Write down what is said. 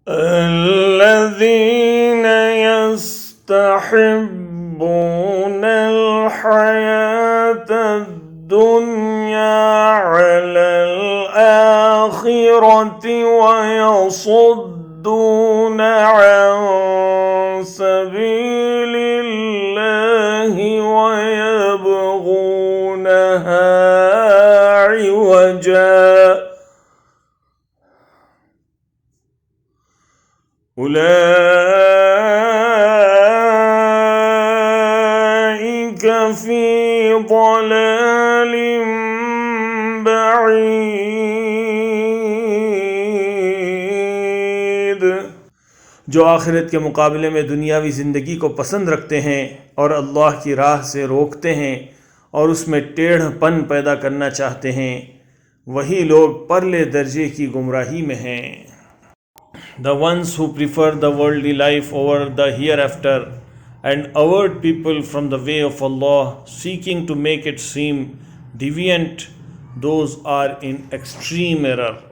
الذين يستحبون الحياة الدنيا على الآخرة ويصدون عن سبيل الله ويبغونها عوجا أولئك في ضلال بعيد. जो आखिरत के मुकाबले में दुनियावी ज़िंदगी को पसंद रखते हैं और अल्लाह की राह से रोकते हैं और उसमें टेढ़पन पैदा करना चाहते हैं, वही लोग परले दर्जे की गुमराही में हैं. The ones who prefer the worldly life over the hereafter and avert people from the way of Allah, seeking to make it seem deviant, those are in extreme error.